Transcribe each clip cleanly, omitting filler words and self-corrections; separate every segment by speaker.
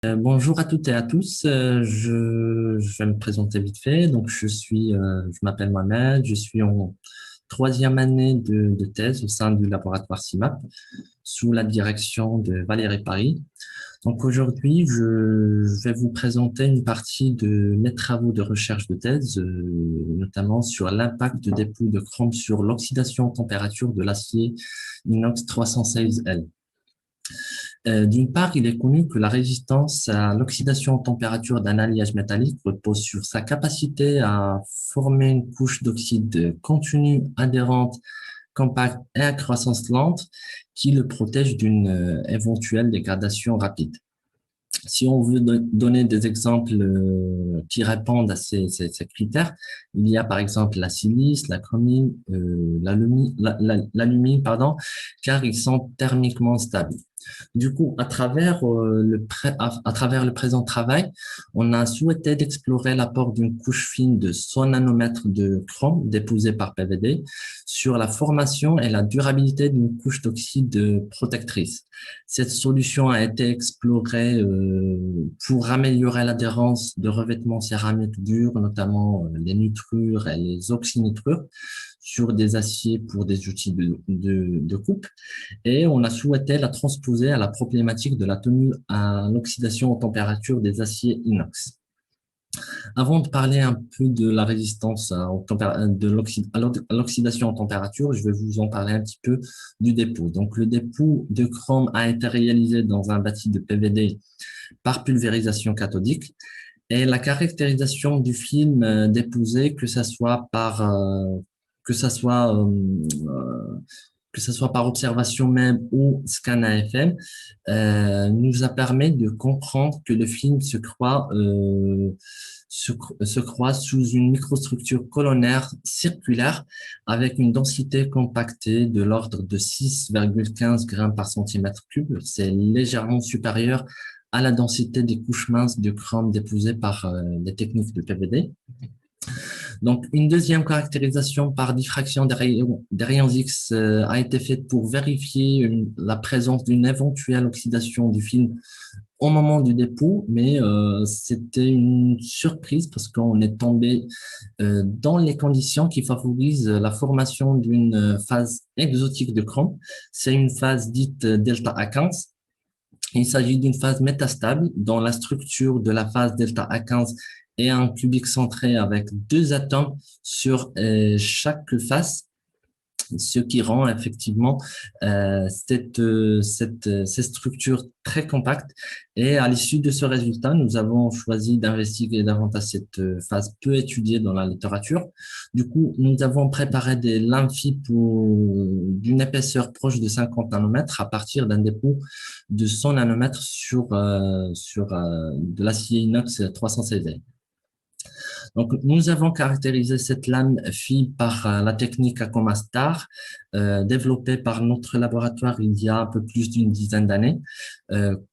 Speaker 1: Bonjour à toutes et à tous. Je vais me présenter vite fait. Je m'appelle Mohamed. Je suis en troisième année de thèse au sein du laboratoire CIMAP sous la direction de Valérie Paris. Donc aujourd'hui, je vais vous présenter une partie de mes travaux de recherche de thèse, notamment sur l'impact des poules de chrome sur l'oxydation en température de l'acier inox 316L. D'une part, il est connu que la résistance à l'oxydation en température d'un alliage métallique repose sur sa capacité à former une couche d'oxyde contenue, adhérente, compacte et à croissance lente qui le protège d'une éventuelle dégradation rapide. Si on veut donner des exemples qui répondent à ces critères, il y a par exemple la silice, la chromine, l'alumine, pardon, car ils sont thermiquement stables. Du coup, à travers le présent travail, on a souhaité d'explorer l'apport d'une couche fine de 100 nanomètres de chrome déposée par PVD sur la formation et la durabilité d'une couche d'oxyde protectrice. Cette solution a été explorée pour améliorer l'adhérence de revêtements céramiques durs, notamment les nitrures et les oxynitrures, sur des aciers pour des outils de coupe. Et on a souhaité la transposer à la problématique de la tenue à l'oxydation en température des aciers inox. Avant de parler un peu de la résistance à l'oxydation en température, je vais vous en parler un petit peu du dépôt. Donc, le dépôt de chrome a été réalisé dans un bâti de PVD par pulvérisation cathodique. Et la caractérisation du film déposé, que ça soit que ce soit par observation même ou scan AFM, nous a permis de comprendre que le film se croit sous une microstructure colonnaire circulaire avec une densité compactée de l'ordre de 6,15 grammes par centimètre cube. C'est légèrement supérieur à la densité des couches minces de chrome déposées par les techniques de PVD. Donc, une deuxième caractérisation par diffraction des rayons X a été faite pour vérifier la présence d'une éventuelle oxydation du film au moment du dépôt, mais c'était une surprise parce qu'on est tombé dans les conditions qui favorisent la formation d'une phase exotique de chrome. C'est une phase dite delta A15. Il s'agit d'une phase métastable dont la structure de la phase delta A15 est un cubique centré avec deux atomes sur chaque face, ce qui rend effectivement cette structure très compacte. Et à l'issue de ce résultat, nous avons choisi d'investiguer davantage cette phase peu étudiée dans la littérature. Du coup, nous avons préparé des lampes d'une épaisseur proche de 50 nanomètres à partir d'un dépôt de 100 nanomètres sur de l'acier inox 316. Donc, nous avons caractérisé cette lame fille par la technique Acomastar, développée par notre laboratoire il y a un peu plus d'une dizaine d'années,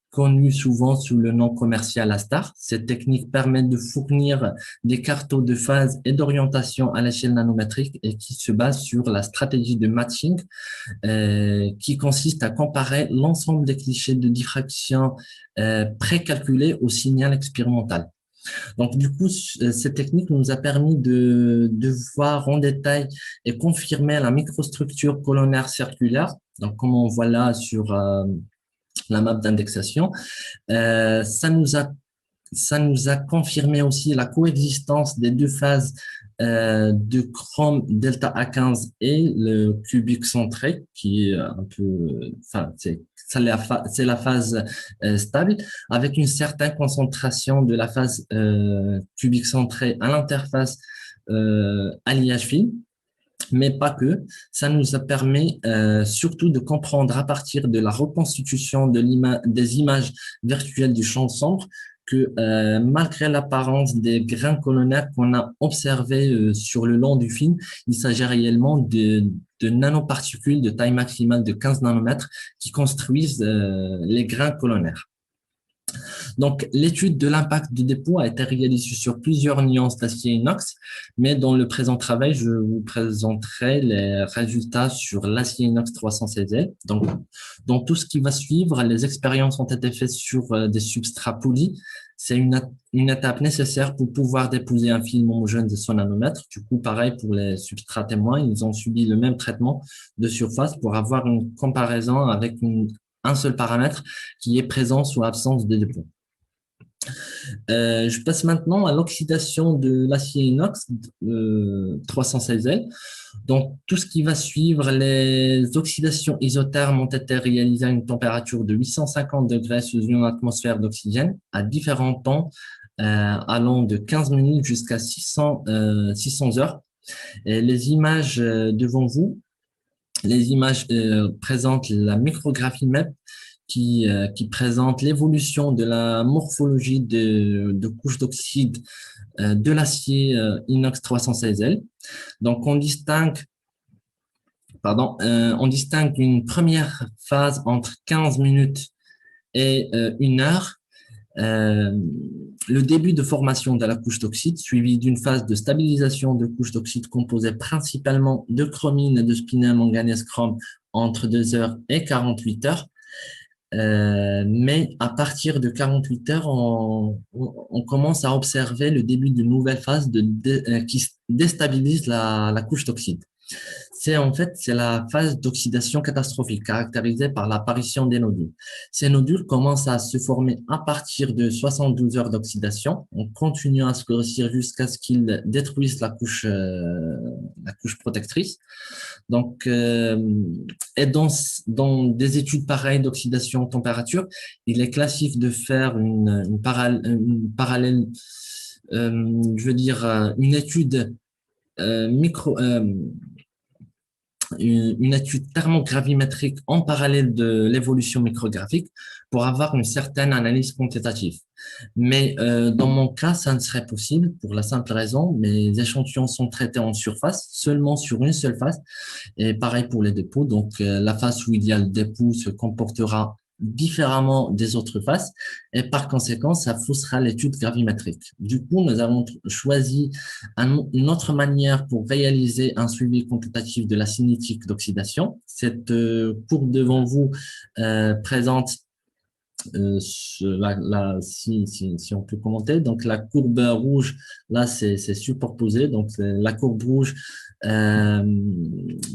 Speaker 1: connue souvent sous le nom commercial Astar. Cette technique permet de fournir des cartons de phase et d'orientation à l'échelle nanométrique et qui se base sur la stratégie de matching, qui consiste à comparer l'ensemble des clichés de diffraction précalculés au signal expérimental. Donc, du coup, cette technique nous a permis de voir en détail et confirmer la microstructure colonnaire circulaire. Donc, comme on voit là sur la map d'indexation, euh, ça nous a ça nous a confirmé aussi la coexistence des deux phases de chrome delta A15 et le cubique centré, qui est un peu, enfin, c'est la phase stable, avec une certaine concentration de la phase cubique centré à l'interface alliage fine, mais pas que. Ça nous a permis surtout de comprendre à partir de la reconstitution des images virtuelles du champ sombre que malgré l'apparence des grains colonnaires qu'on a observés sur le long du film, il s'agit réellement de nanoparticules de taille maximale de 15 nanomètres qui construisent les grains colonnaires. Donc, l'étude de l'impact du dépôt a été réalisée sur plusieurs nuances d'acier inox, mais dans le présent travail, je vous présenterai les résultats sur l'acier inox 316L. Donc, dans tout ce qui va suivre, les expériences ont été faites sur des substrats polis. C'est une étape nécessaire pour pouvoir déposer un film homogène de 100 nanomètres. Du coup, pareil pour les substrats témoins, ils ont subi le même traitement de surface pour avoir une comparaison avec un seul paramètre qui est présent sous absence de dépôt. Je passe maintenant à l'oxydation de l'acier inox 316L. Donc, tout ce qui va suivre, les oxydations isothermes ont été réalisées à une température de 850 degrés sous une atmosphère d'oxygène à différents temps, allant de 15 minutes jusqu'à 600 heures. Et les images devant vous, les images présentent la micrographie MEP qui présente l'évolution de la morphologie de couches d'oxyde de l'acier inox 316L. Donc, on distingue une première phase entre 15 minutes et 1 heure. Euh, le début de formation de la couche d'oxyde, suivi d'une phase de stabilisation de couche d'oxyde composée principalement de chromine et de spinel manganèse chrome entre 2 heures et 48 heures. Mais à partir de 48 heures, on commence à observer le début d'une nouvelle phase qui déstabilise la couche d'oxyde. C'est la phase d'oxydation catastrophique caractérisée par l'apparition des nodules. Ces nodules commencent à se former à partir de 72 heures d'oxydation. On continue à se grossir jusqu'à ce qu'ils détruisent la couche protectrice. Donc, et dans des études pareilles d'oxydation température, il est classique de faire une parallèle, je veux dire, une étude micro, une étude thermogravimétrique en parallèle de l'évolution micrographique pour avoir une certaine analyse quantitative. Mais dans mon cas, ça ne serait possible pour la simple raison, mes échantillons sont traités en surface, seulement sur une seule face, et pareil pour les dépôts. Donc, la face où il y a le dépôt se comportera différemment des autres faces et par conséquent, ça faussera l'étude gravimétrique. Du coup, nous avons choisi une autre manière pour réaliser un suivi quantitatif de la cinétique d'oxydation. Cette courbe devant vous présente si on peut commenter, donc la courbe rouge, là, c'est superposé. Donc, la courbe rouge euh,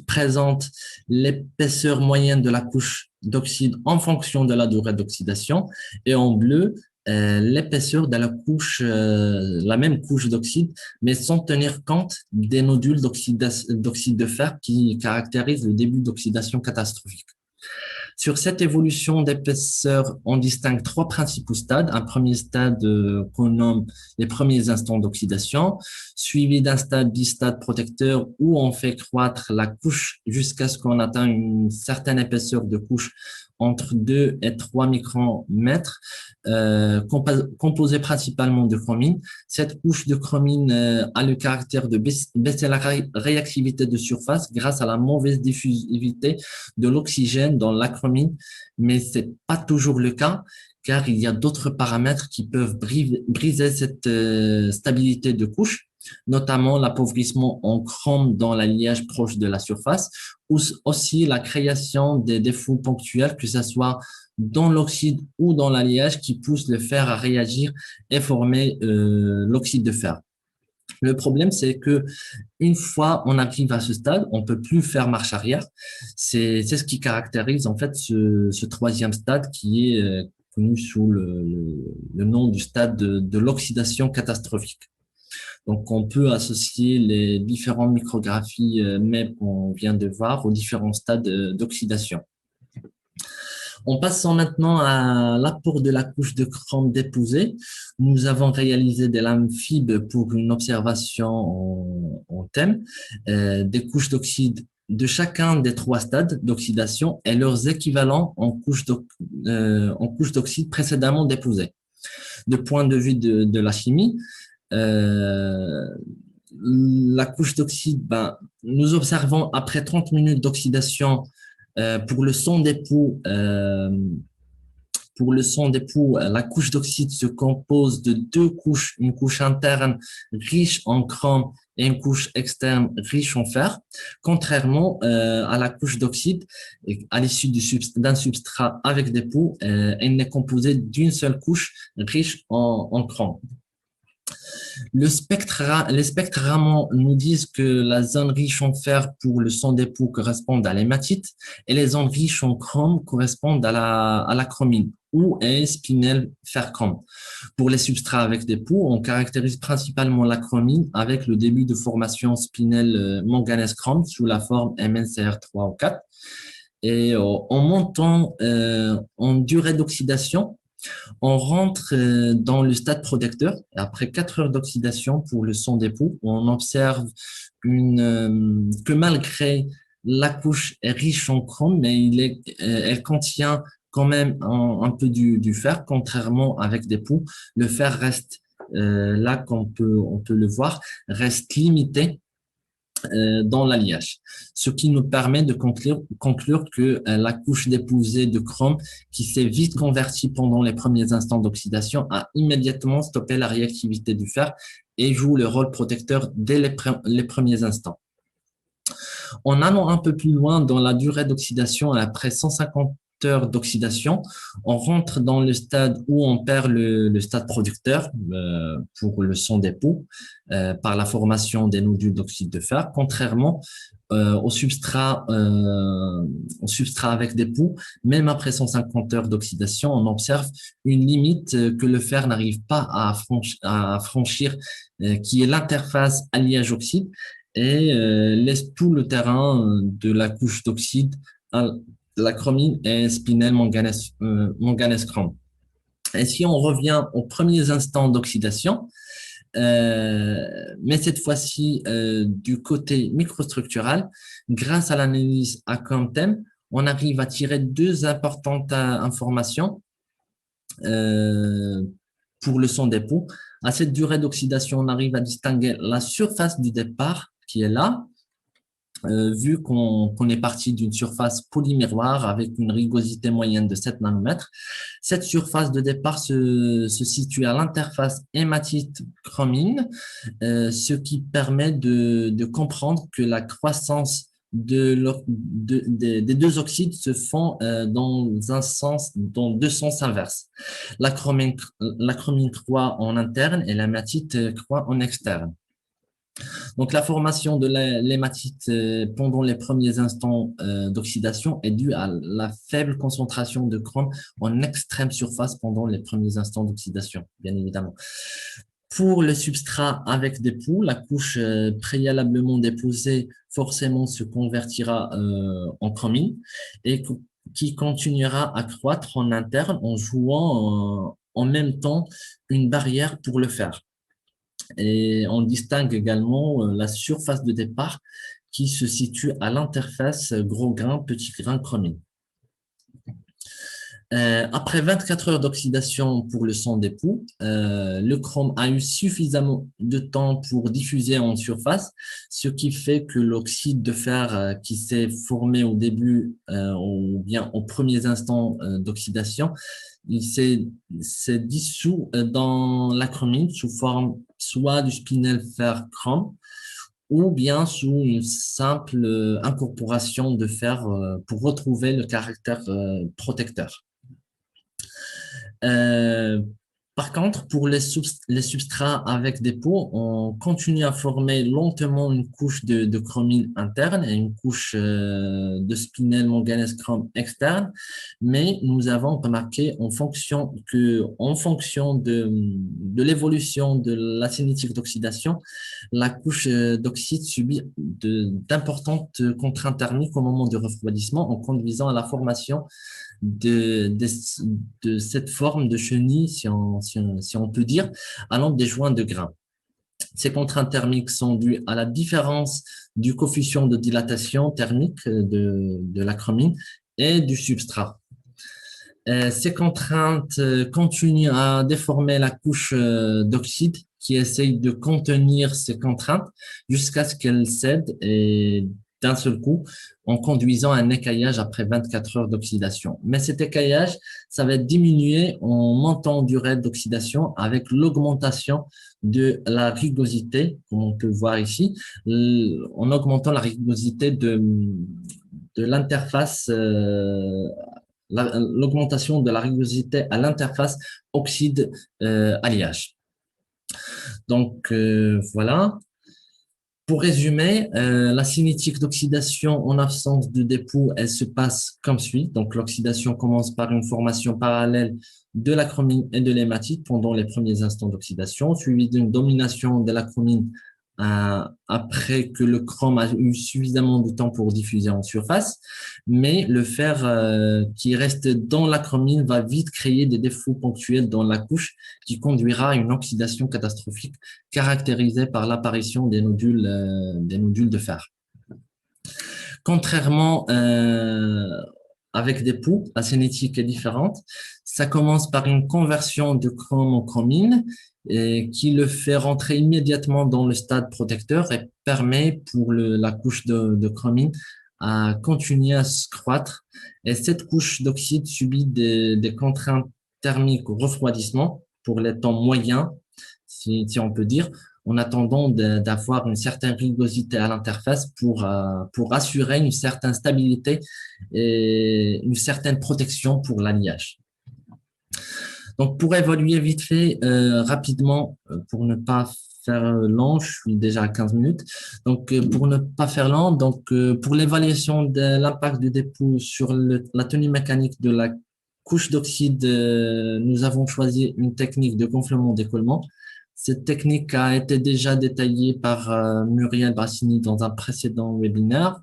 Speaker 1: présente l'épaisseur moyenne de la couche d'oxyde en fonction de la durée d'oxydation. Et en bleu, l'épaisseur de la même couche d'oxyde, mais sans tenir compte des nodules d'oxyde de fer qui caractérisent le début d'oxydation catastrophique. Sur cette évolution d'épaisseur, on distingue trois principaux stades. Un premier stade qu'on nomme les premiers instants d'oxydation, suivi d'un stade bistade protecteur où on fait croître la couche jusqu'à ce qu'on atteigne une certaine épaisseur de couche entre 2 et 3 micromètres, composée principalement de chromine. Cette couche de chromine a le caractère de baisser la réactivité de surface grâce à la mauvaise diffusivité de l'oxygène dans l'acromine, mais c'est pas toujours le cas car il y a d'autres paramètres qui peuvent briser cette stabilité de couche, notamment l'appauvrissement en chrome dans l'alliage proche de la surface, ou aussi la création des défauts ponctuels, que ce soit dans l'oxyde ou dans l'alliage, qui poussent le fer à réagir et former l'oxyde de fer. Le problème, c'est que une fois on arrive à ce stade, on peut plus faire marche arrière. C'est ce qui caractérise en fait ce troisième stade qui est connu sous le nom du stade de l'oxydation catastrophique. Donc, on peut associer les différentes micrographies MEP qu'on vient de voir aux différents stades d'oxydation. En passant maintenant à l'apport de la couche de chrome déposée, nous avons réalisé des lames fibres pour une observation en thème des couches d'oxyde de chacun des trois stades d'oxydation et leurs équivalents en couche d'oxyde précédemment déposées. De point de vue de la chimie, euh, la couche d'oxyde, nous observons après 30 minutes d'oxydation pour le son dépôt Pour le son d'époux, la couche d'oxyde se compose de deux couches, une couche interne riche en chrome et une couche externe riche en fer, contrairement à la couche d'oxyde, à l'issue d'un substrat avec d'époux, elle n'est composée d'une seule couche riche en chrome. Les spectres Raman nous disent que la zone riche en fer pour le sang d'époux correspond à l'hématite et les zones riches en chrome correspondent à la chromine ou est spinel fer chrome. Pour les substrats avec des poux, on caractérise principalement la chromine avec le début de formation spinel manganèse chrome sous la forme MnCr3 ou 4. Et en montant en durée d'oxydation, on rentre dans le stade protecteur. Après 4 heures d'oxydation pour le son d'époux, on observe que malgré la couche est riche en chrome, mais elle contient quand même un peu du fer, contrairement avec des poux. Le fer reste, là on peut le voir, reste limité dans l'alliage, ce qui nous permet de conclure que la couche déposée de chrome qui s'est vite convertie pendant les premiers instants d'oxydation a immédiatement stoppé la réactivité du fer et joue le rôle protecteur dès les premiers instants. En allant un peu plus loin dans la durée d'oxydation, après 150 heures d'oxydation, on rentre dans le stade où on perd le stade producteur pour le son d'époux par la formation des nodules d'oxyde de fer, contrairement au substrat avec des poux. Même après 150 heures d'oxydation, on observe une limite que le fer n'arrive pas à franchir, qui est l'interface alliage-oxyde, et laisse tout le terrain de la couche d'oxyde à la chromine et spinel manganèse chrome. Et si on revient aux premiers instants d'oxydation, mais cette fois-ci du côté microstructural, grâce à l'analyse à COMTEM, on arrive à tirer deux importantes informations pour le son d'époux. À cette durée d'oxydation, on arrive à distinguer la surface du départ qui est là, vu qu'on est parti d'une surface polymiroir avec une rugosité moyenne de 7 nanomètres. Cette surface de départ se situe à l'interface hématite-chromine, ce qui permet de comprendre que la croissance des deux oxydes se font dans deux sens inverses. La chromine croît en interne et l'hématite croît en externe. Donc, la formation de l'hématite pendant les premiers instants d'oxydation est due à la faible concentration de chrome en extrême surface pendant les premiers instants d'oxydation, bien évidemment. Pour le substrat avec des poux, la couche préalablement déposée forcément se convertira en chromine et qui continuera à croître en interne en jouant en même temps une barrière pour le fer. Et on distingue également la surface de départ qui se situe à l'interface gros grain, petit grain chromine. Après 24 heures d'oxydation pour le son d'époux, le chrome a eu suffisamment de temps pour diffuser en surface, ce qui fait que l'oxyde de fer qui s'est formé au début ou bien aux premiers instants d'oxydation, il s'est dissous dans la chromine sous forme soit du spinel fer chrome ou bien sous une simple incorporation de fer pour retrouver le caractère protecteur. Par contre, pour les substrats avec des poux, on continue à former lentement une couche de chromine interne et une couche de spinel manganèse chrome externe, mais nous avons remarqué en fonction de l'évolution de la cinétique d'oxydation, la couche d'oxyde subit d'importantes contraintes thermiques au moment du refroidissement en conduisant à la formation de cette forme de chenille, si on peut dire, allant des joints de grains. Ces contraintes thermiques sont dues à la différence du coefficient de dilatation thermique de la chromine et du substrat. Ces contraintes continuent à déformer la couche d'oxyde qui essaye de contenir ces contraintes jusqu'à ce qu'elles cèdent et d'un seul coup en conduisant un écaillage après 24 heures d'oxydation. Mais cet écaillage, ça va diminuer en montant en durée d'oxydation avec l'augmentation de la rugosité, comme on peut voir ici, en augmentant la rugosité de l'interface, l'augmentation de la rugosité à l'interface oxyde-alliage. Donc, voilà. Pour résumer, la cinétique d'oxydation en absence de dépôt, elle se passe comme suit. Donc, l'oxydation commence par une formation parallèle de la chromine et de l'hématite pendant les premiers instants d'oxydation, suivi d'une domination de la chromine après que le chrome a eu suffisamment de temps pour diffuser en surface. Mais le fer qui reste dans la chromine va vite créer des défauts ponctuels dans la couche qui conduira à une oxydation catastrophique caractérisée par l'apparition des nodules de fer. Contrairement avec des poux, la cinétique est différente. Ça commence par une conversion de chrome en chromine et qui le fait rentrer immédiatement dans le stade protecteur et permet pour la couche de chromine à continuer à se croître. Et cette couche d'oxyde subit des contraintes thermiques au refroidissement pour les temps moyens, si on peut dire, en attendant d'avoir une certaine rugosité à l'interface pour assurer une certaine stabilité et une certaine protection pour l'alliage. Donc, pour évaluer vite fait, rapidement, pour ne pas faire lent, je suis déjà à 15 minutes. Donc, pour ne pas faire lent, donc, pour l'évaluation de l'impact du dépôt sur la tenue mécanique de la couche d'oxyde, nous avons choisi une technique de gonflement-décollement. Cette technique a été déjà détaillée par Muriel Bassini dans un précédent webinaire.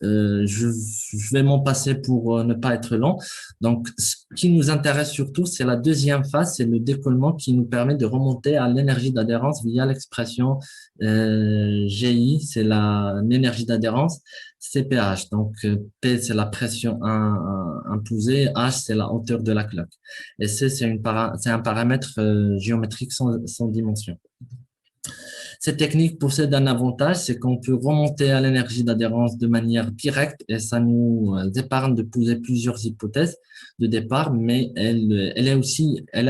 Speaker 1: Je vais m'en passer pour ne pas être lent. Donc, ce qui nous intéresse surtout, c'est la deuxième phase, c'est le décollement qui nous permet de remonter à l'énergie d'adhérence via l'expression GI, c'est l'énergie d'adhérence, CPH. Donc, P, c'est la pression imposée, H, c'est la hauteur de la cloque. Et C, c'est un paramètre géométrique sans dimension. Cette technique possède un avantage, c'est qu'on peut remonter à l'énergie d'adhérence de manière directe et ça nous épargne de poser plusieurs hypothèses de départ, mais elle a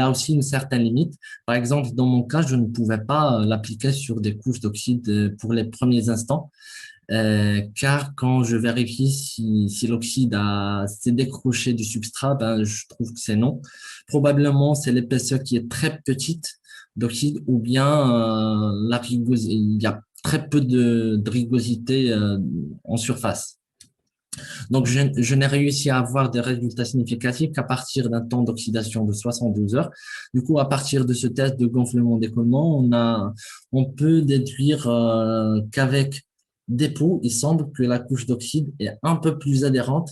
Speaker 1: aussi une certaine limite. Par exemple, dans mon cas, je ne pouvais pas l'appliquer sur des couches d'oxyde pour les premiers instants. Car quand je vérifie si l'oxyde s'est décroché du substrat, ben, je trouve que c'est non. Probablement, c'est l'épaisseur qui est très petite d'oxyde ou bien il y a très peu de rugosité en surface. Donc, je n'ai réussi à avoir des résultats significatifs qu'à partir d'un temps d'oxydation de 72 heures. Du coup, à partir de ce test de gonflement-décollement, on peut déduire qu'avec dépôt, il semble que la couche d'oxyde est un peu plus adhérente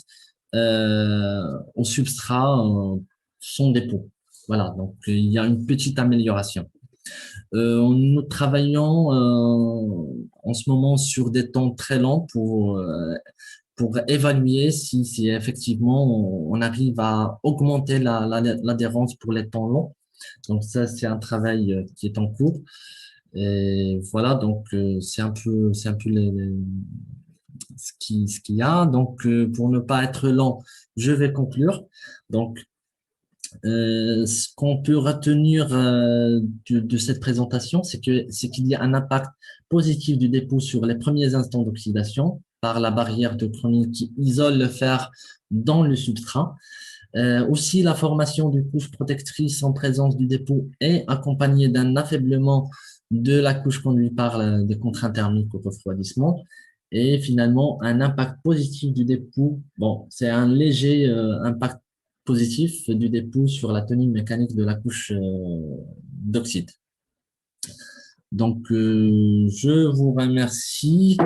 Speaker 1: au substrat sans dépôt. Voilà, donc il y a une petite amélioration. Nous travaillons en ce moment sur des temps très longs pour évaluer si effectivement on arrive à augmenter l'adhérence pour les temps longs. Donc ça, c'est un travail qui est en cours. Et voilà, donc c'est un peu ce qu'il y a. Donc pour ne pas être lent, je vais conclure. Donc ce qu'on peut retenir de cette présentation, c'est qu'il y a un impact positif du dépôt sur les premiers instants d'oxydation par la barrière de chromine qui isole le fer dans le substrat. Aussi, la formation d'une couche protectrice en présence du dépôt est accompagnée d'un affaiblement de la couche conduite par des contraintes thermiques au refroidissement. Et finalement, un impact positif du dépôt. Bon, c'est un léger impact positif du dépôt sur la tenue mécanique de la couche d'oxyde. Donc, je vous remercie